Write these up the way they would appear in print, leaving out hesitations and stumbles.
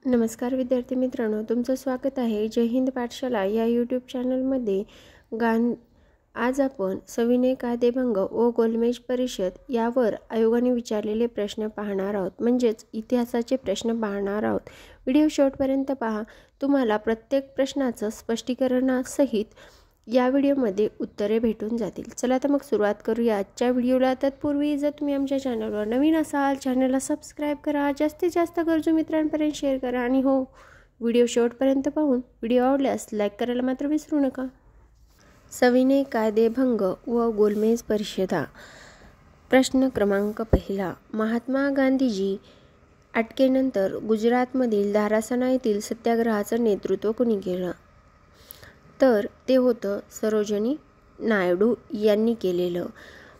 नमस्कार विद्यार्थी मित्रांनो, तुमचं स्वागत आहे जय हिंद पाठशाला या यूट्यूब चॅनलमध्ये. आज आपण सविनय कायदेभंग व गोलमेज परिषद यावर आयोगाने विचारलेले प्रश्न पाहणार आहोत, म्हणजेच इतिहासाचे प्रश्न पाहणार आहोत. व्हिडिओ शेवटपर्यंत पहा, तुम्हाला प्रत्येक प्रश्नाचं स्पष्टीकरणासहित या व्हिडिओमध्ये उत्तरे भेटून जातील. चला तर मग सुरुवात करूया आजच्या व्हिडिओला. तत्पूर्वी जर तुम्ही आमच्या चॅनलवर नवीन असाल, चॅनलला सबस्क्राईब करा, जास्तीत जास्त गरजू मित्रांपर्यंत शेअर करा आणि हो, व्हिडिओ शेवटपर्यंत पाहून व्हिडिओ आवडल्यास लाईक करायला मात्र विसरू नका. सविनय कायदेभंग व गोलमेज परिषदा. प्रश्न क्रमांक पहिला. महात्मा गांधीजी अटकेनंतर गुजरातमधील धारासणा येथील सत्याग्रहाचं नेतृत्व कोणी केलं? तर ते होतं सरोजिनी नायडू यांनी केलेलं.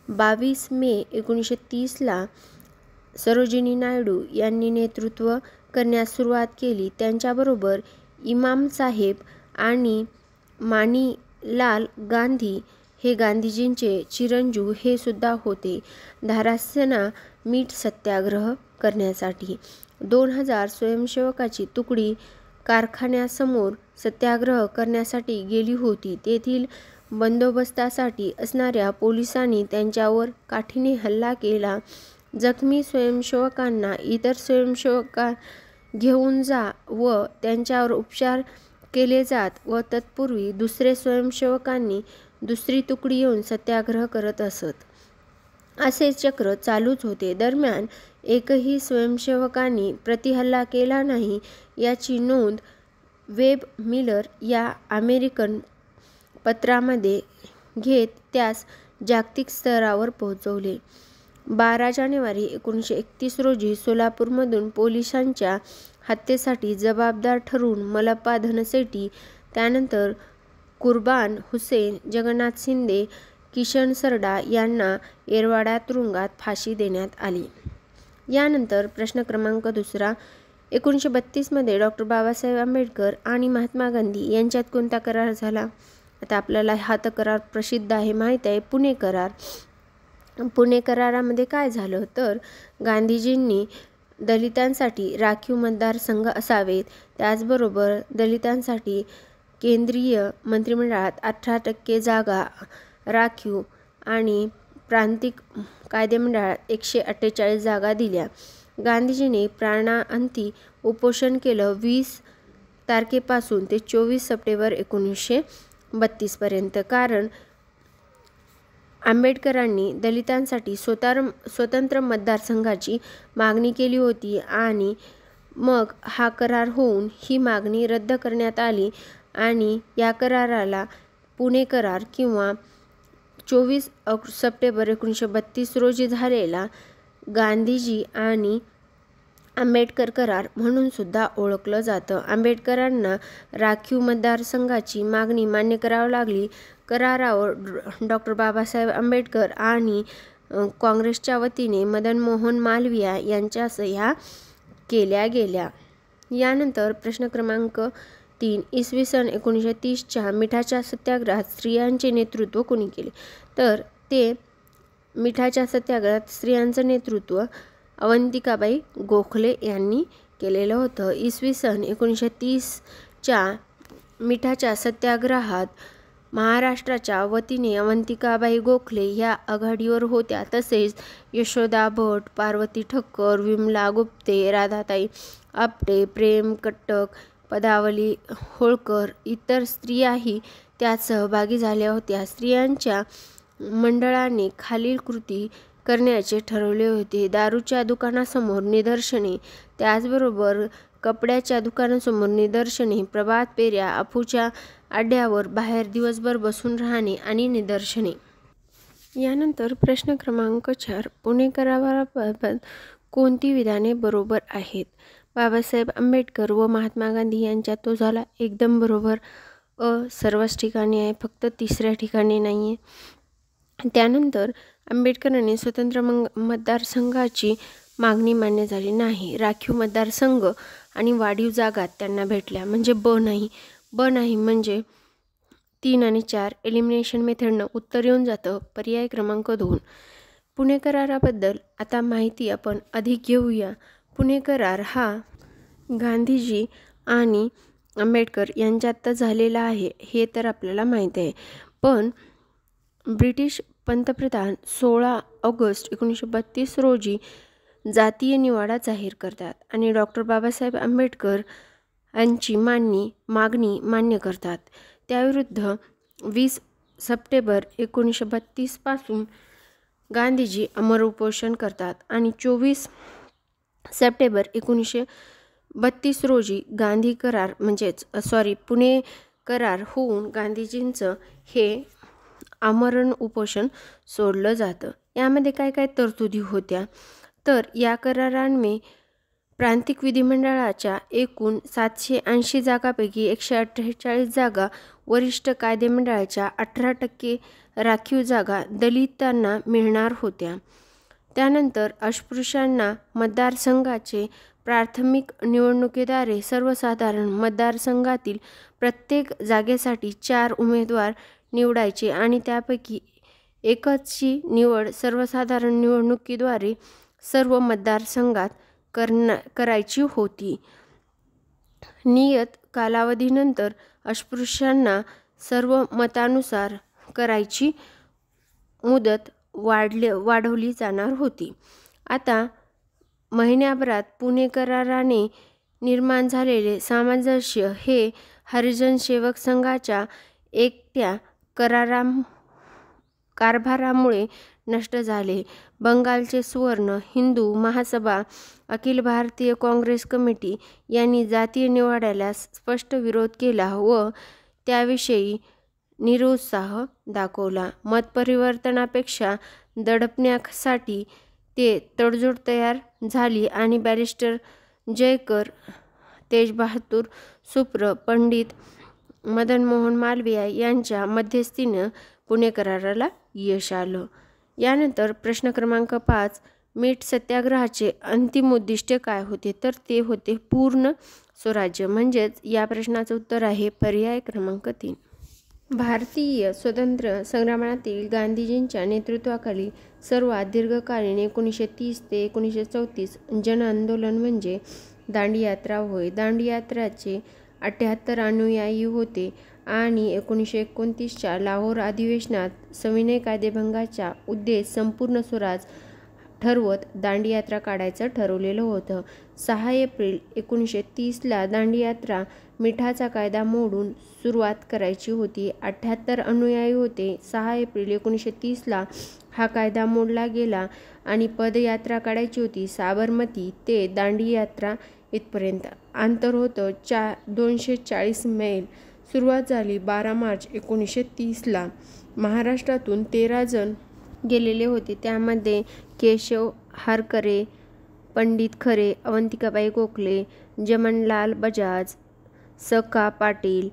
22 मे 1930ला सरोजिनी नायडू यांनी नेतृत्व करण्यास सुरुवात केली. त्यांच्याबरोबर इमाम साहेब आणि माणिलाल गांधी हे गांधीजींचे चिरंजीव हे सुद्धा होते. धारासणा मीठ सत्याग्रह करण्यासाठी 2000 स्वयंसेवकाची तुकडी कारखान्यासमोर सत्याग्रह करण्यासाठी गेली होती. तेथील बंदोबस्तासाठी असणाऱ्या पोलिसांनी त्यांच्यावर काठीने हल्ला केला. जखमी स्वयंसेवकांना इतर स्वयंसेवक घेऊन जा व त्यांच्यावर उपचार केले जात व तत्पूर्वी दुसरे स्वयंसेवकांनी दुसरी तुकडी येऊन सत्याग्रह करत असत. असे चक्र चालूच होते. दरम्यान एकही स्वयंसेवकांनी प्रतिहल्ला केला नाही याची नोंद वेब मिलर या अमेरिकन पत्रामध्ये घेत त्यास जागतिक स्तरावर पोहोचवले. 12 जानेवारी 1931 रोजी सोलापूरमधून पोलिसांच्या हत्येसाठी जबाबदार ठरवून मल्लप्पा धनसेट्टी, त्यानंतर कुर्बान हुसेन, जगन्नाथ शिंदे, किशन सरडा यांना येरवाडा तुरुंगात फाशी देण्यात आली. यानंतर प्रश्न क्रमांक दुसरा. 1932 मध्ये डॉ. बाबासाहेब आंबेडकर आणि महात्मा गांधी यांच्यात कोणता करार झाला? आता आपल्याला हा करार प्रसिद्ध आहे, माहीत आहे, पुणे करार. पुणे करारामध्ये काय झालं तर गांधीजींनी दलितांसाठी राखीव मतदारसंघ असावेत, त्याचबरोबर दलितांसाठी केंद्रीय मंत्रिमंडळात 18% जागा राखीव आणि प्रांतिक कायदेमंडळात 148 जागा दिल्या. गांधीजींनी प्राणांती उपोषण केलं 20 तारखेपासून ते 24 सप्टेंबर 1932 पर्यंत. कारण आंबेडकरांनी दलितांसाठी स्वतंत्र मतदारसंघाची मागणी केली होती आणि मग हा करार होऊन ही मागणी रद्द करण्यात आली आणि या कराराला पुणे करार किंवा 24 सप्टेंबर 1932 रोजी झालेला गांधीजी आणि आंबेडकर करार म्हणून सुद्धा ओळखलं जातं. आंबेडकरांना राखीव मतदारसंघाची मागणी मान्य करावी लागली. करारावर डॉ. बाबासाहेब आंबेडकर आणि काँग्रेसच्या वतीने मदन मोहन मालवीय यांच्या सह्या केल्या गेल्या. यानंतर प्रश्न क्रमांक 3. इसवी सन 1930च्या मिठाच्या सत्याग्रहात स्त्रियांचे नेतृत्व कोणी केले? तर ते मिठाच्या सत्याग्रहात स्त्रियांचं नेतृत्व अवंतिकाबाई गोखले यांनी केलेलं होतं. इसवी सन 1930च्या मिठाच्या सत्याग्रहात महाराष्ट्राच्या वतीने अवंतिकाबाई गोखले ह्या आघाडीवर होत्या. तसेच यशोदा भट, पार्वती ठक्कर, विमला गुप्ते, राधाताई आपटे, प्रेम कट्टक, पदावली होळकर इतर स्त्रियाही त्यात सहभागी झाल्या होत्या. स्त्रियांच्या मंडळाने खालील कृती करण्याचे ठरवले होते. दारूच्या दुकानासमोर निदर्शने, त्याचबरोबर कपड्याच्या दुकानासमोर निदर्शने, प्रभात फेऱ्या, अफूच्या अड्ड्यावर बाहेर दिवसभर बसून राहणे आणि निदर्शने. यानंतर प्रश्न क्रमांक 4. पुणे कराराबाबत कोणती विधाने बरोबर आहेत? बाबासाहेब आंबेडकर व महात्मा गांधी यांच्यात तो झाला एकदम बरोबर. सर्वच ठिकाणी आहे, फक्त 3ऱ्या ठिकाणी नाही आहे. त्यानंतर आंबेडकरांनी स्वतंत्र मतदारसंघाची मागणी मान्य झाली नाही. राखीव मतदारसंघ आणि वाढीव जागा त्यांना भेटल्या, म्हणजे ब नाही म्हणजे 3 आणि 4 एलिमिनेशन मेथडनं उत्तर येऊन जातं. पर्याय क्रमांक 2. पुणे कराराबद्दल आता माहिती आपण अधिक घेऊया. पुणे करार हा गांधीजी आणि आंबेडकर यांच्यात तर झालेला आहे हे तर आपल्याला माहीत आहे, पण ब्रिटिश पंतप्रधान 16 ऑगस्ट 1932 रोजी जातीय निवाडा जाहीर करतात आणि डॉक्टर बाबासाहेब आंबेडकर यांची मागणी मान्य करतात. त्याविरुद्ध 20 सप्टेंबर 1932 पासून गांधीजी अमर उपोषण करतात आणि 24 सप्टेंबर 1932 रोजी गांधी करार पुणे करार होऊन गांधीजींचं हे आमरण उपोषण सोडलं जातं. यामध्ये काय काय तरतुदी होत्या तर या करारान्वये प्रांतिक विधिमंडळाच्या एकूण 780 जागांपैकी 148 जागा, वरिष्ठ कायदेमंडळाच्या 18% राखीव जागा दलितांना मिळणार होत्या. त्यानंतर अस्पृश्यांना मतदारसंघाचे प्राथमिक निवडणुकीद्वारे सर्वसाधारण मतदारसंघातील प्रत्येक जागेसाठी 4 उमेदवार निवडायचे आणि त्यापैकी एकाची निवड सर्वसाधारण निवडणुकीद्वारे सर्व मतदारसंघात करायची होती. नियत कालावधीनंतर अस्पृश्यांना सर्व मतानुसार करायची मुदत वाढवली जाणार होती. आता महिन्याभरात पुणे कराराने निर्माण झालेले सामंजस्य हे हरिजन सेवक संघाच्या एकट्या कारभारामुळे नष्ट झाले. बंगालचे सुवर्ण हिंदू महासभा, अखिल भारतीय काँग्रेस कमिटी यांनी जातीय निवाड्याला स्पष्ट विरोध केला व त्याविषयी निरुत्साह दाखवला. मतपरिवर्तनापेक्षा दडपण्यासाठी ते तडजोड तयार झाली आणि बॅरिस्टर जयकर, तेजबहादूर सुप्र, पंडित मदन मोहन मालवीय यांच्या मध्यस्थीने पुणे कराराला यश आलं. यानंतर प्रश्न क्रमांक 5, मीठ सत्याग्रहाचे अंतिम उद्दिष्ट काय होते तर ते होते पूर्ण स्वराज्य. म्हणजेच या प्रश्नाचं उत्तर आहे पर्याय क्रमांक 3. भारतीय स्वातंत्र्य संग्रामातील गांधीजींच्या नेतृत्वाखाली सर्वात दीर्घकालीन 1930 ते 1934 जनआंदोलन म्हणजे दांडीयात्रा होय. दांडीयात्रेचे 78 अनुयायी होते आणि 1929च्या लाहोर अधिवेशनात सविनय कायदेभंगाचा उद्देश संपूर्ण स्वराज ठरवत दांडीयात्रा काढायचं ठरवलेलं होतं. 6 एप्रिल 1930ला दांडीयात्रा मिठाचा कायदा मोडून सुरुवात करायची होती. 78 अनुयायी होते. 6 एप्रिल 1930ला हा कायदा मोडला गेला आणि पदयात्रा काढायची होती. साबरमती ते दांडीयात्रा इथपर्यंत अंतर होतं 240 मैल. सुरुवात झाली 12 मार्च 1930ला. महाराष्ट्रातून 13 जण गेलेले होते. त्यामध्ये केशव हारकरे, पंडित खरे, अवंतिकाबाई गोखले, जमनालाल बजाज, स.का. पाटील,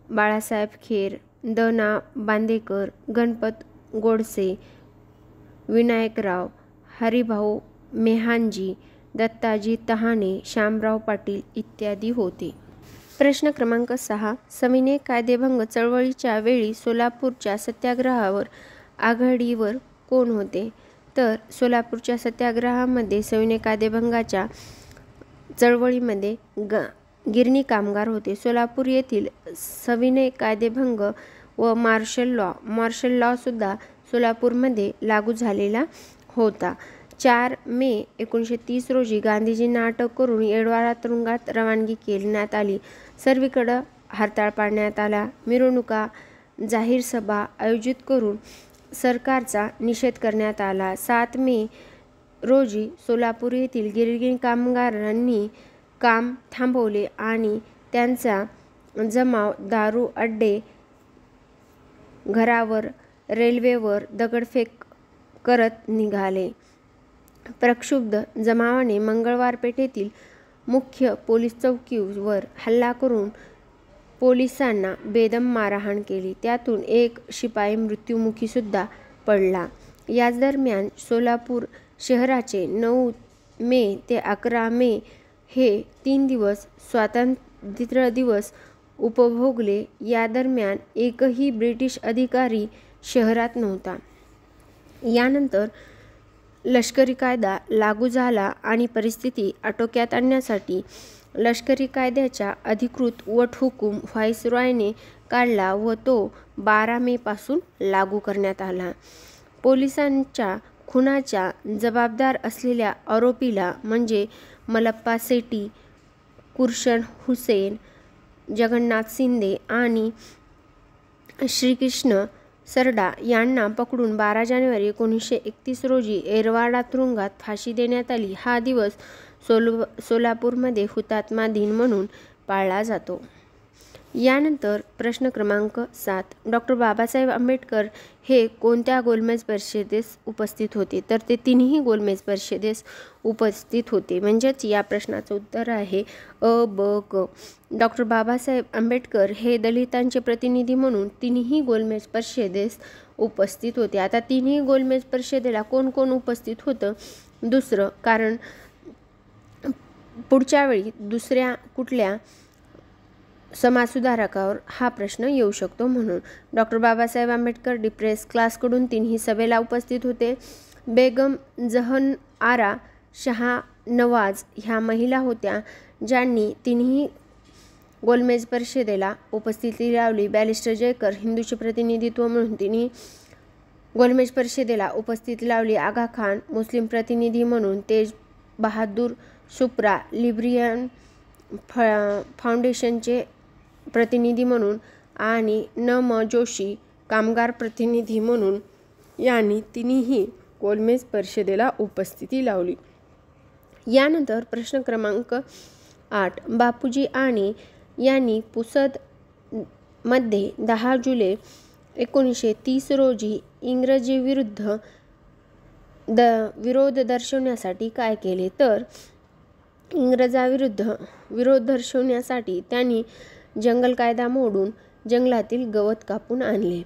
बाळासाहेब खेर, द.ना. बांदेकर, गणपत गोडसे, विनायकराव, हरिभाऊ मेहांजी, दत्ताजी तहाने, शामराव पाटील इत्यादी होते. प्रश्न क्रमांक 6, सविनय कायदेभंग चळवळीच्या वेळी सोलापूरच्या सत्याग्रहावर आघाडीवर कोण होते तर सोलापूरच्या सत्याग्रहामध्ये सविनय कायदेभंगाच्या चळवळीमध्ये गिरणी कामगार होते. सोलापूर येथील सविनय कायदेभंग व मार्शल लॉ सुद्धा सोलापूरमध्ये लागू झालेला होता. 4 मे 1930 रोजी गांधीजींना अटक करून येडवाडा तुरुंगात रवानगी करण्यात आली. सर्वीकडे हरताळ पाडण्यात आला. मिरवणुका, जाहीर सभा आयोजित करून सरकारचा निषेध करण्यात आला. 7 मे रोजी सोलापूर येथील गिरणी कामगारांनी काम थांबवले आणि त्यांचा जमाव दारू अड्डे, घरावर, रेल्वेवर दगडफेक करत निघाले. प्रक्षुब्ध जमावाने मंगळवार पेठेतील मुख्य पोलीस चौकीवर हल्ला करून पोलिसांना बेदम मारहाण केली. त्यातून एक शिपाई मृत्युमुखी सुद्धा पडला. याच दरम्यान सोलापूर शहराचे 9 मे ते 11 मे हे 3 दिवस स्वातंत्र्य दिवस उपभोगले. या दरम्यान एकही ब्रिटिश अधिकारी शहरात नव्हता. यानंतर लष्करी कायदा लागू झाला आणि परिस्थिती आटोक्यात आणण्यासाठी लष्करी कायद्याचा अधिकृत वटहुकूम व्हाईसरॉयने काढला व तो 12 मे पासून लागू करण्यात आला. पोलिसांच्या खुनाच्या जबाबदार असलेल्या आरोपीला म्हणजे मलप्पा सेठी, कुरशन हुसेन, जगन्नाथ शिंदे आणि श्रीकृष्ण सरडा यांना पकडून 12 जानेवारी 1931 रोजी येरवाडा तुरुंगात फाशी देण्यात आली. हा दिवस सोलापूरमध्ये हुतात्मा दिन म्हणून पाळला जातो. यानंतर प्रश्न क्रमांक 7. डॉ. बाबासाहेब आंबेडकर हे कोणत्या गोलमेज परिषदेस उपस्थित होते? तर ते तिन्ही गोलमेज परिषदेस उपस्थित होते. म्हणजेच या प्रश्नाचं उत्तर आहे अ, ब, क. डॉ. बाबासाहेब आंबेडकर हे दलितांचे प्रतिनिधी म्हणून तिन्ही गोलमेज परिषदेस उपस्थित होते. आता तिन्ही गोलमेज परिषदेला कोण कोण उपस्थित होतं? दुसरं, कारण पुढच्या वेळी दुसऱ्या कुठल्या समाजसुधारकावर हा प्रश्न येऊ शकतो म्हणून. डॉ. बाबासाहेब आंबेडकर डिप्रेस क्लासकडून तिन्ही सभेला उपस्थित होते. बेगम जहन आरा शहानवाज ह्या महिला होत्या ज्यांनी तिन्ही गोलमेज परिषदेला उपस्थिती लावली. बॅरिस्टर जयकर हिंदूचे प्रतिनिधित्व म्हणून तिन्ही गोलमेज परिषदेला उपस्थिती लावली. आगा खान मुस्लिम प्रतिनिधी म्हणून, तेज बहादूर शुप्रा लिब्रियन फाउंडेशनचे प्रतिनिधी म्हणून आणि न. म. जोशी कामगार प्रतिनिधी म्हणून यांनी तिन्ही गोलमेज परिषदेला उपस्थिती लावली. यानंतर प्रश्न क्रमांक 8. बापूजी आणि यांनी पुसद मध्ये 10 जुलै 1930 रोजी इंग्रजीविरुद्ध विरोध दर्शवण्यासाठी काय केले? तर इंग्रजाविरुद्ध विरोध दर्शवण्यासाठी त्यांनी जंगल कायदा मोडून जंगलातील गवत कापून आणले.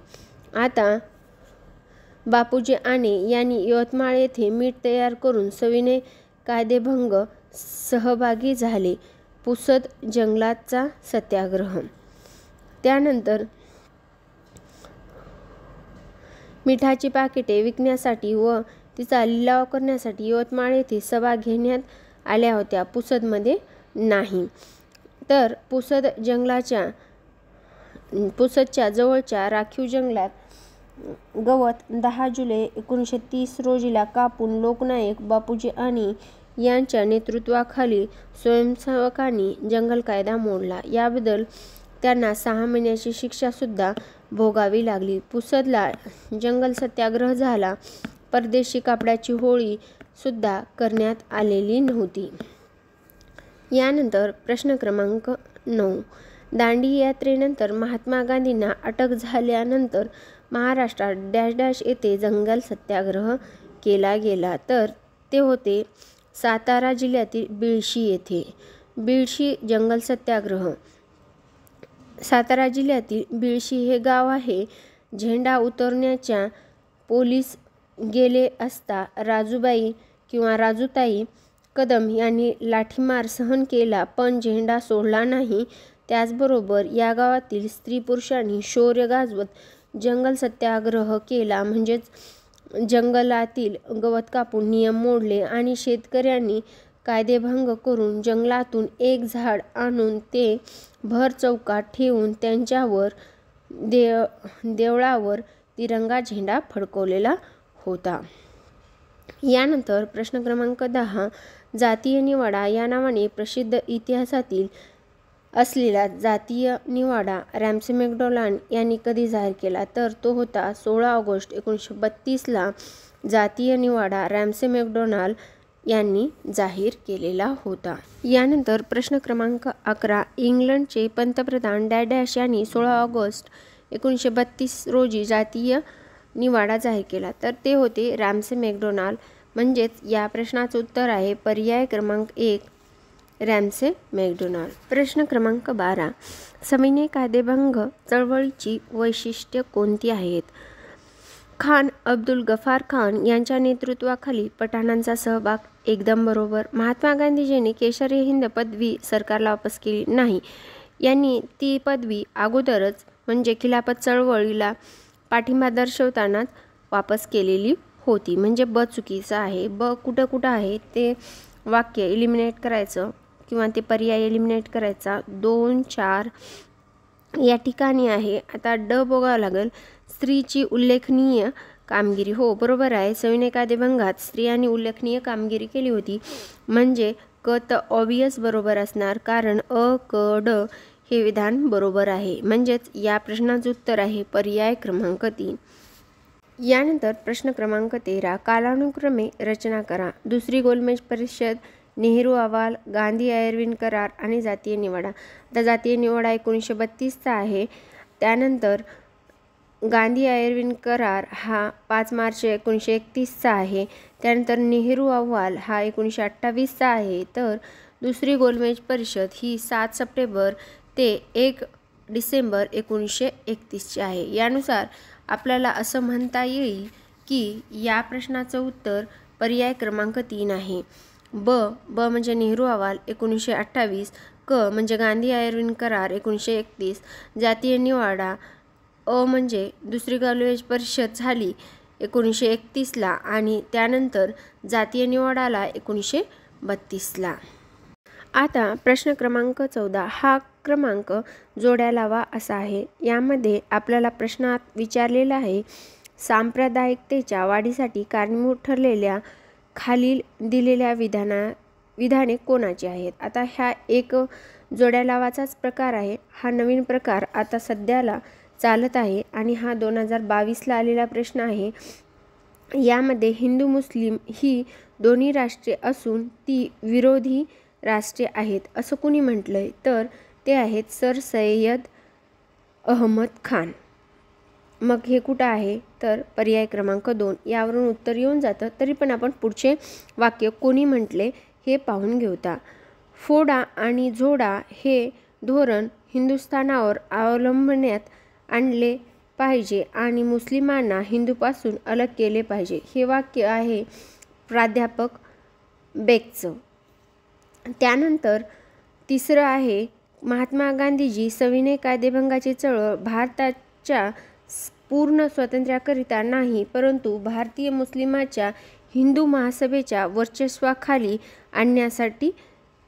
आता बापूजी आणे यांनी यवतमाळ येथे मीठ तयार करून सविनय कायदेभंग सहभागी झाले. पुसद जंगलाचा सत्याग्रह. त्यानंतर मिठाची पाकिटे विकण्यासाठी व तिचा लिलाव करण्यासाठी यवतमाळ येथे सभा घेण्यात आल्या होत्या, पुसदमध्ये नाही. तर पुसदच्या जवळच्या राखीव जंगलात गवत 10 जुलै 1930 रोजीला कापून लोकनायक बापूजी आणे यांच्या नेतृत्वाखाली स्वयंसेवकांनी जंगल कायदा मोडला. याबद्दल त्यांना 6 महिन्याची शिक्षासुद्धा भोगावी लागली. पुसदला जंगल सत्याग्रह झाला. परदेशी कापडाची होळी सुद्धा करण्यात आलेली नव्हती. यानंतर प्रश्न क्रमांक 9. दांडी यात्रेनंतर महात्मा गांधींना अटक झाल्यानंतर महाराष्ट्रात डॅश डॅश येथे जंगल सत्याग्रह केला गेला. तर ते होते सातारा जिल्ह्यातील बिळशी येथे. बिळशी जंगल सत्याग्रह. सातारा जिल्ह्यातील बिळशी हे गाव आहे. झेंडा उतरवण्याच्या पोलीस गेले असता राजूबाई किंवा राजूताई कदम यांनी लाठीमार सहन केला पण झेंडा सोडला नाही. त्याचबरोबर या गावातील स्त्री पुरुषांनी शौर्य गाजवत जंगल सत्याग्रह केला. म्हणजेच जंगलातील गवत कापून नियम मोडले आणि शेतकऱ्यांनी कायदेभंग करून जंगलातून एक झाड आणून ते भर चौकात ठेवून त्यांच्यावर देवळावर तिरंगा झेंडा फडकवलेला होता. यानंतर प्रश्न क्रमांक 10. जातीय निवाडा या नावाने प्रसिद्ध इतिहासातील असलेला जातीय निवाडा रॅम्से मॅकडोनाल्ड यांनी कधी जाहीर केला? तर तो होता 16 ऑगस्ट 1932 जातीय निवाडा रॅम्से मॅकडोनाल्ड यांनी जाहीर केलेला होता. यानंतर प्रश्न क्रमांक 11. इंग्लंडचे पंतप्रधान डॅश यांनी 16 ऑगस्ट 1932 रोजी जातीय निवाडा जाहीर केला. तर ते होते रॅम्से मॅकडोनाल्ड. म्हणजेच या प्रश्नाचं उत्तर आहे पर्याय क्रमांक 1 रॅम्से मॅकडोनाल्ड. प्रश्न क्रमांक 12. सविनय कायदेभंग चळवळीची वैशिष्ट्ये कोणती आहेत? खान अब्दुल गफार खान यांच्या नेतृत्वाखाली पठाणांचा सहभाग. एकदम बरोबर. महात्मा गांधीजींनी केशरी हिंद पदवी सरकारला वापस केली नाही. यांनी ती पदवी अगोदरच म्हणजे खिलाफत चळवळीला पाठिंबा दर्शवतानाच वापस केलेली होती. म्हणजे ब चुकीचं आहे. ब कुठं आहे ते वाक्य इलिमिनेट करायचं किंवा ते पर्याय एलिमिनेट करायचा. 2, 4 या ठिकाणी आहे. आता ड बघावं लागेल. स्त्रीची उल्लेखनीय कामगिरी. हो, बरोबर आहे. सविनय कायदेभंगात स्त्रियांनी उल्लेखनीय कामगिरी केली होती. म्हणजे क तर ऑब्वियस बरोबर असणार, कारण अ, क, ड हे विधान बरोबर आहे. म्हणजेच या प्रश्नाचं उत्तर आहे पर्याय क्रमांक 3. यानंतर प्रश्न क्रमांक 13. कालानुक्रमे रचना करा. दुसरी गोलमेज परिषद, नेहरू अहवाल, गांधी आयर्विन करार आणि जातीय निवाडा. आता जातीय निवाडा 1932चा आहे. त्यानंतर गांधी आयर्विन करार हा 5 मार्च 1931चा आहे. त्यानंतर नेहरू अहवाल हा 1928चा आहे. तर दुसरी गोलमेज परिषद ही 7 सप्टेंबर ते 1 डिसेंबर 1931ची आहे. यानुसार आपल्याला असं म्हणता येईल की या प्रश्नाचं उत्तर पर्याय क्रमांक 3 आहे. ब म्हणजे नेहरू अहवाल 1928, क म्हणजे गांधी आयर्विन करार 1931, जातीय निवाडा, अ म्हणजे दुसरी गोलमेज परिषद झाली 1931ला आणि त्यानंतर जातीय निवाडाला 1932ला. आता प्रश्न क्रमांक 14. हा क्रमांक जोड्या लावा असा आहे. यामध्ये आपल्याला प्रश्नात विचारलेला आहे, सांप्रदायिकतेच्या वाढीसाठी कारणीभूत ठरलेल्या खालील दिलेल्या विधाने कोणाची आहेत. आता ह्या एक जोड्या लावाचाच प्रकार आहे. हा नवीन प्रकार आता सध्याला चालत आहे आणि हा 2022ला आलेला प्रश्न आहे. यामध्ये हिंदू मुस्लिम ही दोन्ही राष्ट्रे असून ती विरोधी राष्ट्रे आहेत असं कुणी म्हटलंय, तर ते आहेत सर सय्यद अहमद खान. मग हे कुठं आहे, तर पर्याय क्रमांक 2. यावरून उत्तर येऊन जातं. तरी पण आपण पुढचे वाक्य कोणी म्हटले हे पाहून घेऊया. फोडा आणि झोडा हे धोरण हिंदुस्थानावर अवलंबण्यात आणले पाहिजे आणि मुस्लिमांना हिंदूपासून अलग केले पाहिजे. हे वाक्य आहे प्राध्यापक बेगचं. त्यानंतर तिसरं आहे, महात्मा गांधीजी सविनय कायदेभंगाची चळवळ भारताच्या पूर्ण स्वातंत्र्याकरिता नाही, परंतु भारतीय मुस्लिमांच्या हिंदू महासभेच्या वर्चस्वाखाली आणण्यासाठी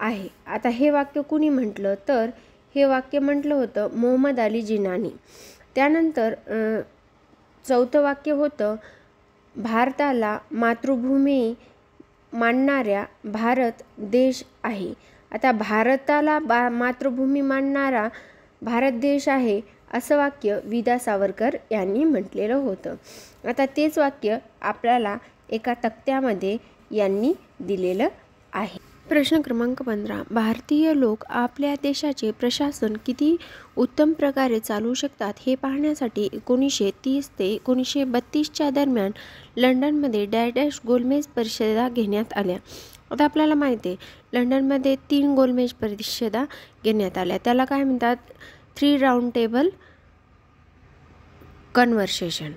आहे. आता हे वाक्य कुणी म्हटलं, तर हे वाक्य म्हटलं होतं मोहम्मद अली जिन्नानी. त्यानंतर चौथं वाक्य होतं, भारताला मातृभूमी मानणाऱ्या भारत देश आहे. आता भारताला मातृभूमी मानणारा भारत देश आहे असं वाक्य विदा सावरकर यांनी म्हटलेलं होतं. आता तेच वाक्य आपल्याला एका तक्त्यामध्ये यांनी दिलेलं आहे. प्रश्न क्रमांक 15. भारतीय लोक आपल्या देशाचे प्रशासन किती उत्तम प्रकारे चालवू शकतात हे पाहण्यासाठी 1930 ते 1932च्या दरम्यान लंडनमध्ये डॅश गोलमेज परिषदा घेण्यात आल्या. आता आपल्याला माहिती आहे लंडनमध्ये 3 गोलमेज परिषदा घेण्यात आल्या. त्याला काय म्हणतात, 3 round table conversation.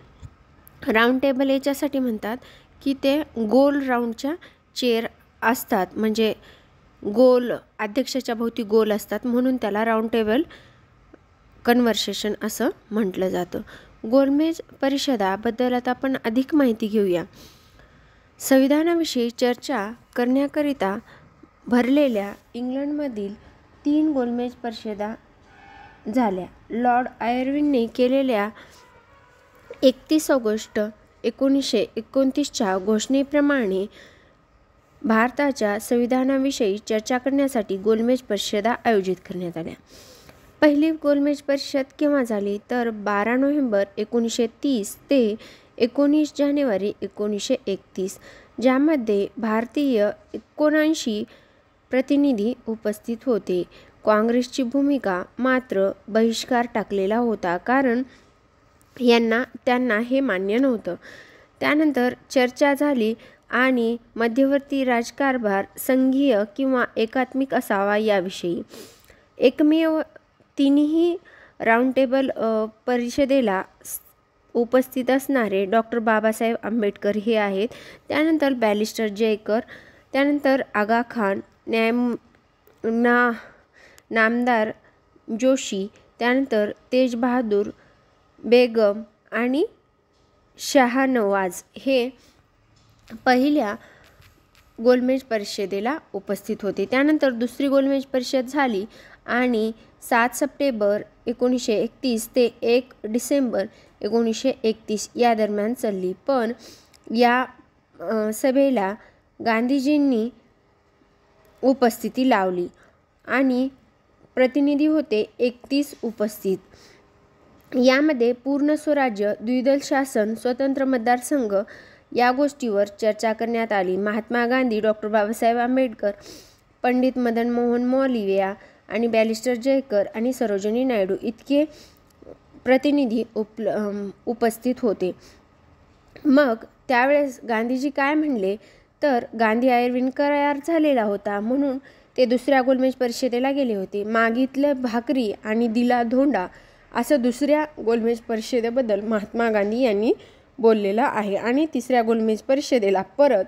Round table याच्यासाठी म्हणतात की ते गोल राऊंडच्या चेअर असतात, म्हणजे गोल अध्यक्षाच्या भोवती गोल असतात, म्हणून त्याला राऊंड टेबल कन्व्हर्सेशन असं म्हटलं जातं. गोलमेज परिषदाबद्दल आता आपण अधिक माहिती घेऊया. संविधानाविषयी चर्चा करण्याकरिता भरलेल्या इंग्लंडमधील 3 गोलमेज परिषदा झाल्या. लॉर्ड आयर्विनने केलेल्या 31 ऑगस्ट 1929च्या घोषणेप्रमाणे भारताच्या संविधानाविषयी चर्चा करण्यासाठी गोलमेज परिषदा आयोजित करण्यात आल्या. पहिली गोलमेज परिषद केव्हा झाली, तर 12 नोव्हेंबर 1930 ते 19 जानेवारी 1931, ज्यामध्ये भारतीय 79 प्रतिनिधी उपस्थित होते. काँग्रेसची भूमिका मात्र बहिष्कार टाकलेला होता, कारण त्यांना हे मान्य नव्हतं. त्यानंतर चर्चा झाली आणि मध्यवर्ती राजकारभार संघीय किंवा एकात्मिक असावा याविषयी. एकमेव तिन्ही राऊंड टेबल परिषदेला उपस्थित असणारे डॉक्टर बाबासाहेब आंबेडकर हे आहेत. त्यानंतर बॅरिस्टर जयकर, त्यानंतर आगा खान, नामदार जोशी, त्यानंतर तेज बहादूर बेगम आणि शहानवाज हे पहिल्या गोलमेज परिषदेला उपस्थित होते. त्यानंतर दुसरी गोलमेज परिषद झाली आणि 7 सप्टेंबर 1931 ते 1 डिसेंबर 1931 या दरम्यान चालली. पण या सभेला गांधीजींनी उपस्थिती लावली आणि प्रतिनिधी होते 31 उपस्थित. यामध्ये पूर्ण स्वराज्य, द्विदल शासन, स्वतंत्र मतदारसंघ या गोष्टीवर चर्चा करण्यात आली. महात्मा गांधी, डॉक्टर बाबासाहेब आंबेडकर, पंडित मदन मोहन मालवीय आणि बॅरिस्टर जयकर आणि सरोजिनी नायडू इतके प्रतिनिधी उपस्थित होते. मग त्यावेळेस गांधीजी काय म्हणले तर गांधी आयर्विन करार झालेला होता म्हणून ते दुसऱ्या गोलमेज परिषदेला गेले होते. मागितलं भाकरी आणि दिला धोंडा असं दुसऱ्या गोलमेज परिषदेबद्दल महात्मा गांधी यांनी बोललेलं आहे. आणि तिसऱ्या गोलमेज परिषदेला परत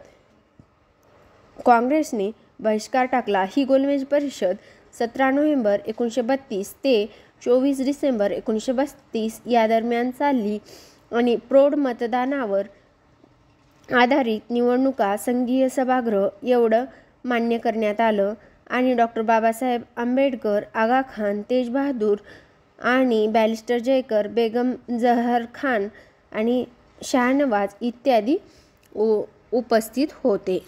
काँग्रेसने बहिष्कार टाकला. ही गोलमेज परिषद 17 नोव्हेंबर 1932 ते 24 डिसेंबर 1932 या दरम्यान चालली आणि प्रौढ मतदानावर आधारित निवडणुका, संघीय सभागृह एवढं मान्य करण्यात आलं आणि डॉक्टर बाबासाहेब आंबेडकर, आगा खान, तेज बहादूर आणि बॅरिस्टर जयकर, बेगम जहर खान आणि शाहनवाज इत्यादी उपस्थित होते.